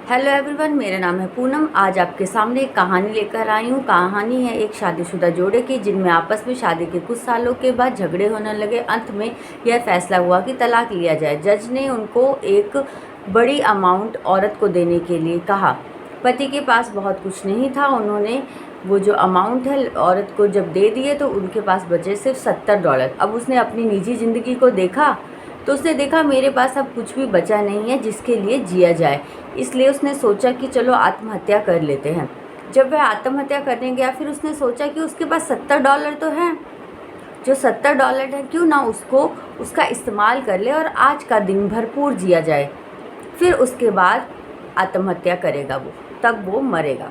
Hello everyone, मेरा नाम है पूनम। आज आपके सामने एक कहानी लेकर आई हूँ। कहानी है एक शादीशुदा जोड़े की, जिनमें आपस में शादी के कुछ सालों के बाद झगड़े होने लगे। अंत में यह फैसला हुआ कि तलाक लिया जाए। जज ने उनको एक बड़ी अमाउंट औरत को देने के लिए कहा। पति के पास बहुत कुछ नहीं था। उन्होंने वो जो अमाउंट है औरत को जब दे दिए तो उनके पास बचे सिर्फ $70। अब उसने अपनी निजी ज़िंदगी को देखा तो उसने देखा मेरे पास अब कुछ भी बचा नहीं है जिसके लिए जिया जाए। इसलिए उसने सोचा कि चलो आत्महत्या कर लेते हैं। जब वह आत्महत्या करने गया फिर उसने सोचा कि उसके पास $70 तो हैं। जो $70 है क्यों ना उसका इस्तेमाल कर ले और आज का दिन भरपूर जिया जाए। फिर उसके बाद आत्महत्या करेगा वो, तब वो मरेगा।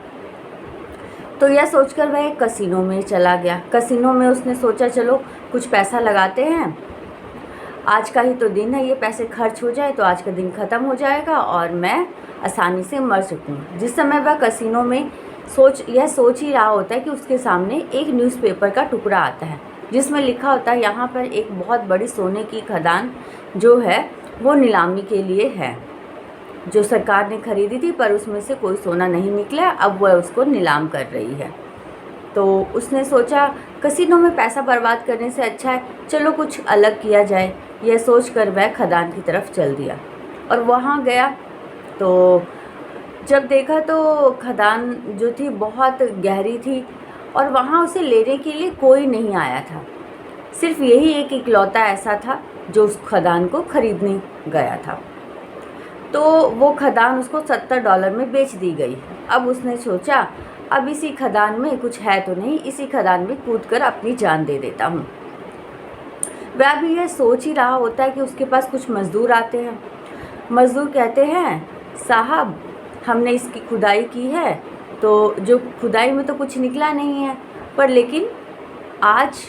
तो यह सोचकर वह एक कसिनो में चला गया। कसिनो में उसने सोचा चलो कुछ पैसा लगाते हैं, आज का ही तो दिन है, ये पैसे खर्च हो जाए तो आज का दिन ख़त्म हो जाएगा और मैं आसानी से मर सकूँ। जिस समय वह कसिनो में सोच ही रहा होता है कि उसके सामने एक न्यूज़पेपर का टुकड़ा आता है जिसमें लिखा होता है यहाँ पर एक बहुत बड़ी सोने की खदान जो है वो नीलामी के लिए है, जो सरकार ने खरीदी थी पर उसमें से कोई सोना नहीं निकला, अब वह उसको नीलाम कर रही है। तो उसने सोचा कसिनो में पैसा बर्बाद करने से अच्छा है चलो कुछ अलग किया जाए। यह सोचकर वह खदान की तरफ चल दिया और वहाँ गया तो जब देखा तो खदान जो थी बहुत गहरी थी और वहाँ उसे लेने के लिए कोई नहीं आया था। सिर्फ यही एक इकलौता ऐसा था जो उस खदान को खरीदने गया था। तो वो खदान उसको $70 में बेच दी गई। अब उसने सोचा अब इसी खदान में कुछ है तो नहीं, इसी खदान में कूदकर अपनी जान दे देता हूँ। वह भी यह सोच ही रहा होता है कि उसके पास कुछ मज़दूर आते हैं। मज़दूर कहते हैं साहब हमने इसकी खुदाई की है, तो जो खुदाई में तो कुछ निकला नहीं है, पर लेकिन आज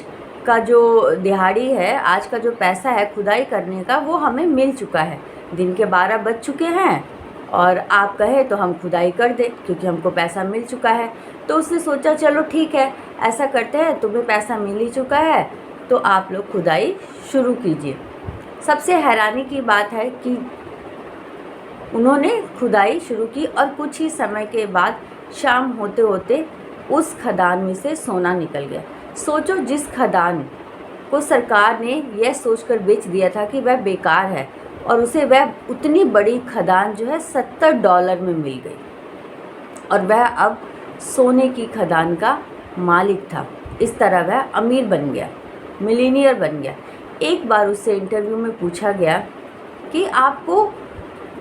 का जो दिहाड़ी है, आज का जो पैसा है खुदाई करने का वो हमें मिल चुका है। दिन के 12 बज चुके हैं और आप कहे तो हम खुदाई कर दें क्योंकि हमको पैसा मिल चुका है। तो उसने सोचा चलो ठीक है, ऐसा करते हैं, तुम्हें पैसा मिल ही चुका है तो आप लोग खुदाई शुरू कीजिए। सबसे हैरानी की बात है कि उन्होंने खुदाई शुरू की और कुछ ही समय के बाद शाम होते होते उस खदान में से सोना निकल गया। सोचो जिस खदान को सरकार ने यह सोचकर बेच दिया था कि वह बेकार है और उसे वह उतनी बड़ी खदान जो है $70 में मिल गई और वह अब सोने की खदान का मालिक था। इस तरह वह अमीर बन गया, मिलीनियर बन गया। एक बार उससे इंटरव्यू में पूछा गया कि आपको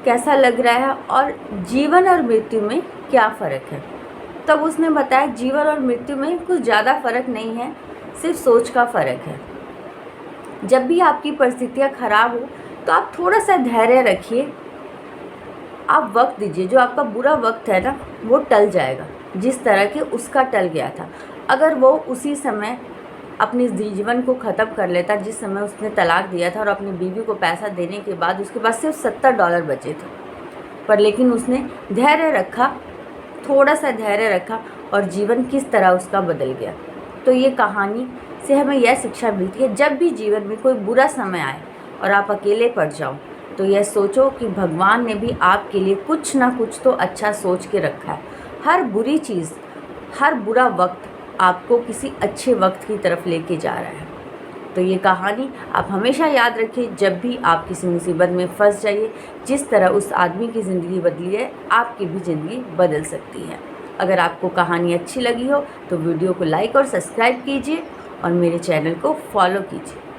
कैसा लग रहा है और जीवन और मृत्यु में क्या फ़र्क है। तब उसने बताया जीवन और मृत्यु में कुछ ज़्यादा फ़र्क नहीं है, सिर्फ सोच का फ़र्क है। जब भी आपकी परिस्थितियाँ ख़राब हो तो आप थोड़ा सा धैर्य रखिए, आप वक्त दीजिए। जो आपका बुरा वक्त है ना वो टल जाएगा, जिस तरह के उसका टल गया था। अगर वो उसी समय अपने जीवन को ख़त्म कर लेता जिस समय उसने तलाक दिया था और अपनी बीवी को पैसा देने के बाद उसके पास सिर्फ $70 बचे थे, पर लेकिन उसने धैर्य रखा, थोड़ा सा धैर्य रखा और जीवन किस तरह उसका बदल गया। तो ये कहानी से हमें यह शिक्षा मिलती है जब भी जीवन में कोई बुरा समय आए और आप अकेले पड़ जाओ तो यह सोचो कि भगवान ने भी आपके लिए कुछ ना कुछ तो अच्छा सोच के रखा है। हर बुरी चीज़, हर बुरा वक्त आपको किसी अच्छे वक्त की तरफ लेके जा रहा है। तो ये कहानी आप हमेशा याद रखिए, जब भी आप किसी मुसीबत में फंस जाइए, जिस तरह उस आदमी की ज़िंदगी बदली है आपकी भी ज़िंदगी बदल सकती है। अगर आपको कहानी अच्छी लगी हो तो वीडियो को लाइक और सब्सक्राइब कीजिए और मेरे चैनल को फॉलो कीजिए।